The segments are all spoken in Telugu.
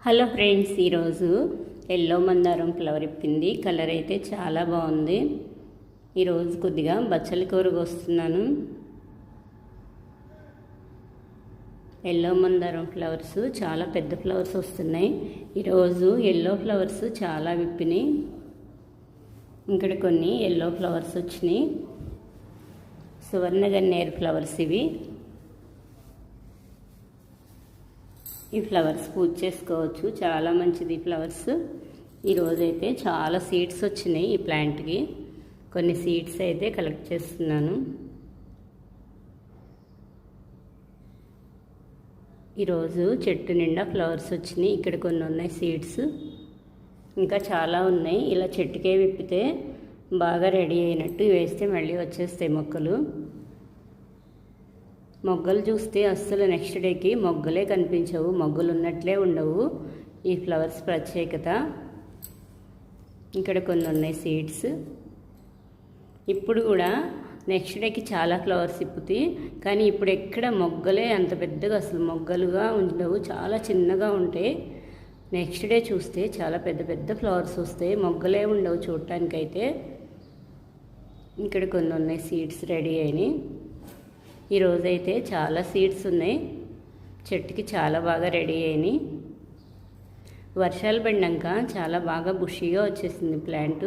హలో ఫ్రెండ్స్, ఈరోజు ఎల్లో మందారం ఫ్లవర్ ఇప్పింది. కలర్ అయితే చాలా బాగుంది. ఈరోజు కొద్దిగా బచ్చలి కూర కోస్తున్నాను. ఎల్లో మందారం ఫ్లవర్స్ చాలా పెద్ద ఫ్లవర్స్ వస్తున్నాయి. ఈరోజు ఎల్లో ఫ్లవర్స్ చాలా విప్పినాయి. ఇక్కడ కొన్ని ఎల్లో ఫ్లవర్స్ వచ్చినాయి. సువర్ణగన్నేరు ఫ్లవర్స్ ఇవి. ఈ ఫ్లవర్స్ పూజ చేసుకోవచ్చు, చాలా మంచిది ఈ ఫ్లవర్స్. ఈరోజైతే చాలా సీడ్స్ వచ్చినాయి ఈ ప్లాంట్కి. కొన్ని సీడ్స్ అయితే కలెక్ట్ చేస్తున్నాను. ఈరోజు చెట్టు నిండా ఫ్లవర్స్ వచ్చినాయి. ఇక్కడ కొన్ని ఉన్నాయి సీడ్స్, ఇంకా చాలా ఉన్నాయి. ఇలా చెట్టుకే విప్పితే బాగా రెడీ అయినట్టు వేస్తే మళ్ళీ వచ్చేస్తాయి మొక్కలు. మొగ్గలు చూస్తే అస్సలు నెక్స్ట్ డేకి మొగ్గలే కనిపించవు, మొగ్గలు ఉన్నట్లే ఉండవు. ఈ ఫ్లవర్స్ ప్రత్యేకత. ఇక్కడ కొన్ని ఉన్నాయి సీడ్స్. ఇప్పుడు కూడా నెక్స్ట్ డేకి చాలా ఫ్లవర్స్ ఇప్పుతాయి, కానీ ఇప్పుడు ఎక్కడ మొగ్గలే అంత పెద్దగా అసలు మొగ్గలుగా ఉండవు, చాలా చిన్నగా ఉంటాయి. నెక్స్ట్ డే చూస్తే చాలా పెద్ద పెద్ద ఫ్లవర్స్ వస్తాయి, మొగ్గలే ఉండవు చూడటానికైతే. ఇక్కడ కొన్ని ఉన్నాయి సీడ్స్ రెడీ అయినాయి. ఈరోజైతే చాలా సీడ్స్ ఉన్నాయి, చెట్టుకి చాలా బాగా రెడీ అయినాయి. వర్షాలు పడినాక చాలా బాగా బుషీగా వచ్చేసింది ప్లాంట్.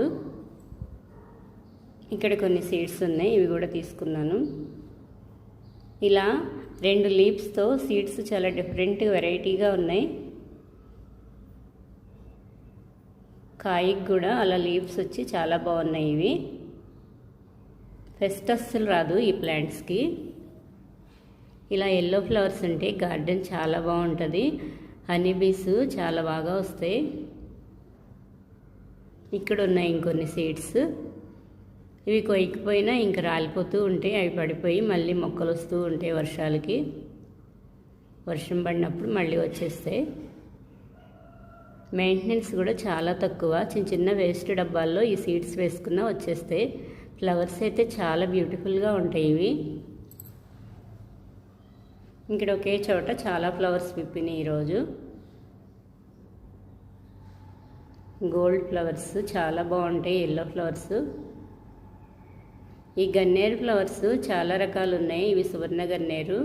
ఇక్కడ కొన్ని సీడ్స్ ఉన్నాయి, ఇవి కూడా తీసుకున్నాను. ఇలా 2 లీవ్స్తో సీడ్స్ చాలా డిఫరెంట్ వెరైటీగా ఉన్నాయి. కాయకి కూడా అలా లీవ్స్ వచ్చి చాలా బాగున్నాయి. ఇవి పెస్ట్ అస్సలు రాదు ఈ ప్లాంట్స్కి. ఇలా ఎల్లో ఫ్లవర్స్ ఉంటే గార్డెన్ చాలా బాగుంటుంది. హనీబీస్ చాలా బాగా వస్తాయి. ఇక్కడ ఉన్నాయి ఇంకొన్ని సీడ్స్. ఇవి కొయ్యకపోయినా ఇంకా రాలిపోతూ ఉంటాయి, అవి పడిపోయి మళ్ళీ మొక్కలు వస్తూ ఉంటాయి వర్షాలకి. వర్షం పడినప్పుడు మళ్ళీ వచ్చేస్తాయి. మెయింటెనెన్స్ కూడా చాలా తక్కువ. చిన్న చిన్న వేస్ట్ డబ్బాల్లో ఈ సీడ్స్ వేసుకున్నా వచ్చేస్తాయి. ఫ్లవర్స్ అయితే చాలా బ్యూటిఫుల్గా ఉంటాయి ఇవి. ఇక్కడ ఒకే చోట చాలా ఫ్లవర్స్ విప్పినాయి ఈరోజు. గోల్డ్ ఫ్లవర్స్ చాలా బాగుంటాయి, ఎల్లో ఫ్లవర్స్. ఈ గన్నేరు ఫ్లవర్స్ చాలా రకాలు ఉన్నాయి. ఇవి సువర్ణ గన్నేరు,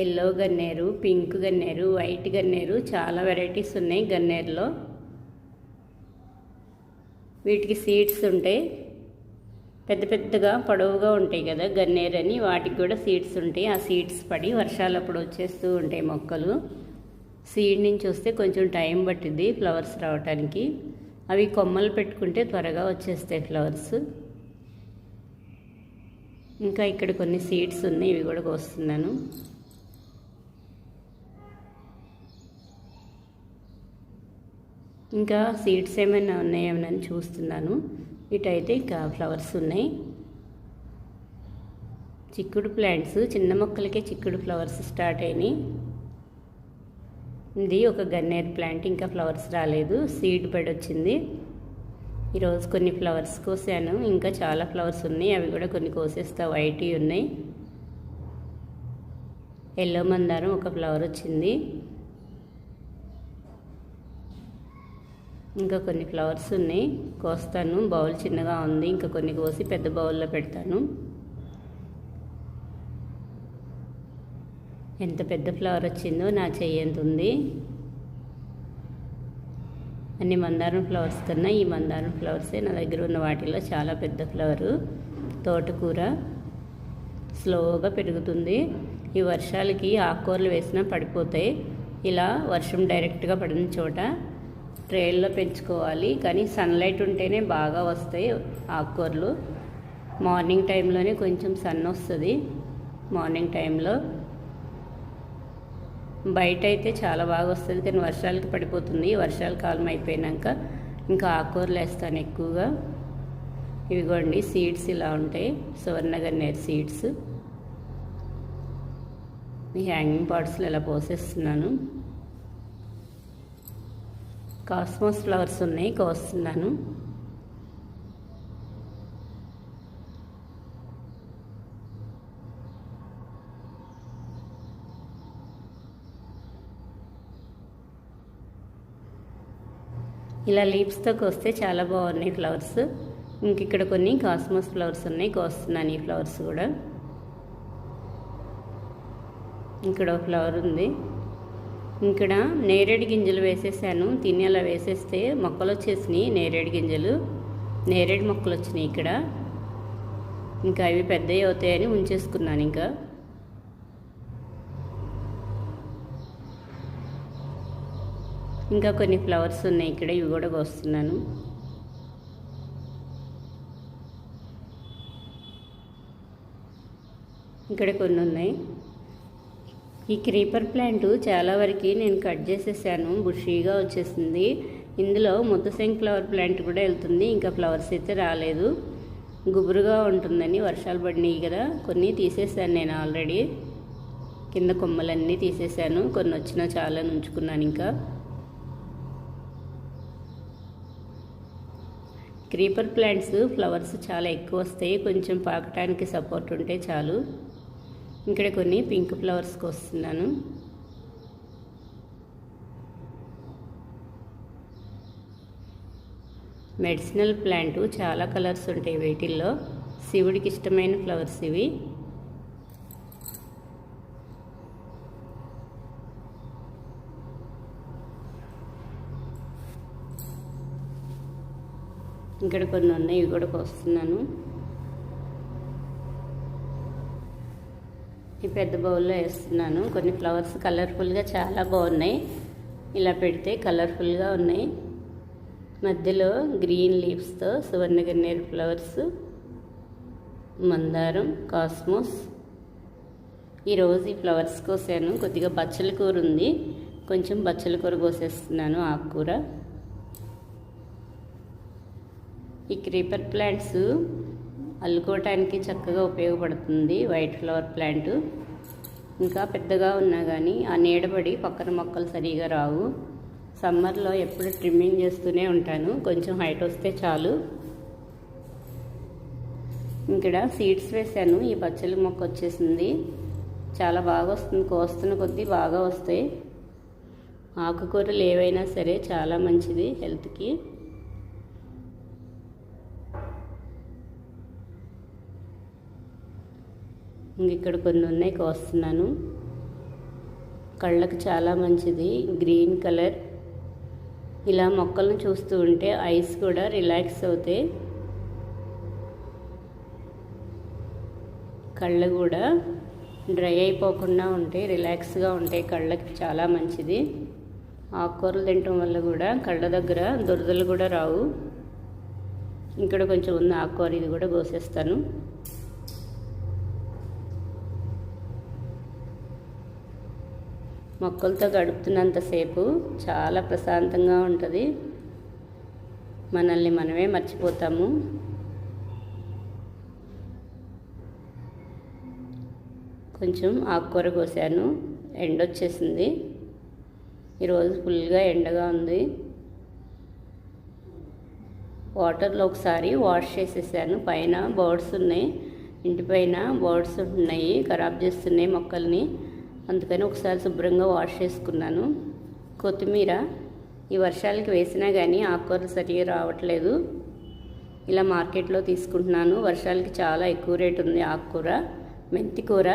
ఎల్లో గన్నేరు, పింక్ గన్నేరు, వైట్ గన్నేరు, చాలా వెరైటీస్ ఉన్నాయి గన్నేరులో. వీటికి సీడ్స్ ఉంటాయి, పెద్ద పెద్దగా పొడవుగా ఉంటాయి కదా గన్నేరు అని, వాటికి కూడా సీడ్స్ ఉంటాయి. ఆ సీడ్స్ పడి వర్షాలప్పుడు వచ్చేస్తూ ఉంటాయి మొక్కలు. సీడ్ నుంచి వస్తే కొంచెం టైం పట్టింది ఫ్లవర్స్ రావటానికి. అవి కొమ్మలు పెట్టుకుంటే త్వరగా వచ్చేస్తాయి ఫ్లవర్స్. ఇంకా ఇక్కడ కొన్ని సీడ్స్ ఉన్నాయి, ఇవి కూడా కోస్తున్నాను. ఇంకా సీడ్స్ ఏమైనా ఉన్నాయేమోనని చూస్తున్నాను. ఇటైతే ఇంకా ఫ్లవర్స్ ఉన్నాయి. చిక్కుడు ప్లాంట్స్, చిన్న మొక్కలకే చిక్కుడు ఫ్లవర్స్ స్టార్ట్ అయినాయి. ఇది ఒక గన్నేరు ప్లాంట్, ఇంకా ఫ్లవర్స్ రాలేదు, సీడ్ బెడ్ వచ్చింది. ఈరోజు కొన్ని ఫ్లవర్స్ కోసాను, ఇంకా చాలా ఫ్లవర్స్ ఉన్నాయి, అవి కూడా కొన్ని కోసేస్తా. వైట్ ఉన్నాయి. ఎల్లో మందారం ఒక ఫ్లవర్ వచ్చింది. ఇంకా కొన్ని ఫ్లవర్స్ ఉన్నాయి, కోస్తాను. బౌల్ చిన్నగా ఉంది, ఇంకా కొన్ని కోసి పెద్ద బౌల్లో పెడతాను. ఎంత పెద్ద ఫ్లవర్ వచ్చిందో, నా చెయ్యి ఎంత ఉంది. అన్ని మందారం ఫ్లవర్స్ కన్నా ఈ మందారం ఫ్లవర్సే నా దగ్గర ఉన్న వాటిలో చాలా పెద్ద ఫ్లవరు. తోటకూర స్లోగా పెరుగుతుంది. ఈ వర్షాలకి ఆకుకూరలు వేసినా పడిపోతాయి. ఇలా వర్షం డైరెక్ట్గా పడిన చోట ట్రేల్లో పెంచుకోవాలి, కానీ సన్లైట్ ఉంటేనే బాగా వస్తాయి ఆకుకూరలు. మార్నింగ్ టైంలోనే కొంచెం సన్ వస్తుంది. మార్నింగ్ టైంలో బయట అయితే చాలా బాగా వస్తుంది, కానీ వర్షాలకి పడిపోతుంది. వర్షాల కాలం అయిపోయాక ఇంకా ఆకుకూరలు వేస్తాను ఎక్కువగా. ఇవిగోండి సీడ్స్ ఇలా ఉంటాయి, సువర్ణగన్నేరు సీడ్స్. ఈ హ్యాంగింగ్ పాట్స్లో ఇలా పోసేస్తున్నాను. కాస్మోస్ ఫ్లవర్స్ ఉన్నాయి, కోస్తున్నాను. ఇలా లీవ్స్తో కోస్తే చాలా బాగున్నాయి ఫ్లవర్స్. ఇంక ఇక్కడ కొన్ని కాస్మోస్ ఫ్లవర్స్ ఉన్నాయి, కోస్తున్నాను ఈ ఫ్లవర్స్ కూడా. ఇక్కడ ఒక ఫ్లవర్ ఉంది. ఇక్కడ నేరేడు గింజలు వేసేసాను, తిని అలా వేసేస్తే మొక్కలు వచ్చేసినాయి. నేరేడు మొక్కలు వచ్చినాయి ఇక్కడ. ఇంకా అవి పెద్దవి అవుతాయని ఉంచేసుకున్నాను. ఇంకా కొన్ని ఫ్లవర్స్ ఉన్నాయి ఇక్కడ, ఇవి కూడా కోస్తున్నాను. ఇక్కడ కొన్ని ఉన్నాయి. ఈ క్రీపర్ ప్లాంట్ చాలా వరకు నేను కట్ చేసేసాను, బుషీగా వచ్చేసింది. ఇందులో ముద్దశంఖ ఫ్లవర్ ప్లాంట్ కూడా వెళ్తుంది, ఇంకా ఫ్లవర్స్ అయితే రాలేదు. గుబురుగా ఉంటుందని వర్షాలు పడినాయి కదా, కొన్ని తీసేసాను నేను ఆల్రెడీ. కింద కొమ్మలన్నీ తీసేసాను, కొన్ని వచ్చినా చాలా ఉంచుకున్నాను. ఇంకా క్రీపర్ ప్లాంట్స్ ఫ్లవర్స్ చాలా ఎక్కువ వస్తాయి, కొంచెం పాకటానికి సపోర్ట్ ఉంటే చాలు. ఇక్కడ కొన్ని పింక్ ఫ్లవర్స్కి వస్తున్నాను. మెడిసినల్ ప్లాంట్ చాలా కలర్స్ ఉంటాయి వీటిల్లో, శివుడికి ఇష్టమైన ఫ్లవర్స్ ఇవి. ఇక్కడ కొన్ని ఉన్నాయి, ఇవి కూడా కోస్తున్నాను. ఈ పెద్ద బౌల్లో వేస్తున్నాను. కొన్ని ఫ్లవర్స్ కలర్ఫుల్గా చాలా బాగున్నాయి, ఇలా పెడితే కలర్ఫుల్గా ఉన్నాయి. మధ్యలో గ్రీన్ లీవ్స్తో సువర్ణగన్నేరు ఫ్లవర్స్, మందారం, కాస్మోస్. ఈరోజు ఈ ఫ్లవర్స్ కోసాను. కొద్దిగా బచ్చల కూర ఉంది, కొంచెం బచ్చల కూర కోసేస్తున్నాను, ఆకుకూర. ఈ క్రీపర్ ప్లాంట్స్ అల్లుకోవటానికి చక్కగా ఉపయోగపడుతుంది, వైట్ ఫ్లవర్ ప్లాంట్. ఇంకా పెద్దగా ఉన్నా కానీ ఆ నీడబడి పక్కన మొక్కలు సరిగా రావు. సమ్మర్లో ఎప్పుడు ట్రిమ్మింగ్ చేస్తూనే ఉంటాను, కొంచెం హైట్ వస్తే చాలు. ఇక్కడ సీడ్స్ వేసాను, ఈ బచ్చల మొక్క వచ్చేసింది, చాలా బాగా వస్తుంది. కోస్తున్న కొద్దీ బాగా వస్తాయి. ఆకుకూరలు ఏవైనా సరే చాలా మంచిది హెల్త్కి. ఇక్కడ కొన్ని ఉన్నాయి, కోస్తున్నాను. కళ్ళకు చాలా మంచిది, గ్రీన్ కలర్. ఇలా మొక్కలను చూస్తూ ఉంటే ఐస్ కూడా రిలాక్స్ అవుతాయి, కళ్ళు కూడా డ్రై అయిపోకుండా ఉంటాయి, రిలాక్స్గా ఉంటాయి, కళ్ళకి చాలా మంచిది. ఆకుకూరలు తినటం వల్ల కూడా కళ్ళ దగ్గర దురదలు కూడా రావు. ఇక్కడ కొంచెం ఉంది ఆకుకూర, ఇది కూడా కోసేస్తాను. మొక్కలతో గడుపుతున్నంతసేపు చాలా ప్రశాంతంగా ఉంటుంది, మనల్ని మనమే మర్చిపోతాము. కొంచెం ఆకుకూర కోసాను, ఎండొచ్చేసింది, ఈరోజు ఫుల్గా ఎండగా ఉంది. వాటర్లో ఒకసారి వాష్ చేసేసాను. పైన బర్డ్స్ ఉన్నాయి, ఇంటిపైన బర్డ్స్ ఉన్నాయి, ఖరాబ్ చేస్తున్నాయి మొక్కల్ని, అందుకని ఒకసారి శుభ్రంగా వాష్ చేసుకున్నాను. కొత్తిమీర ఈ వర్షాలకి వేసినా కానీ ఆకుకూరలు సరిగా రావట్లేదు, ఇలా మార్కెట్లో తీసుకుంటున్నాను. వర్షాలకి చాలా ఎక్కువ రేటు ఉంది ఆకుకూర. మెంతి కూర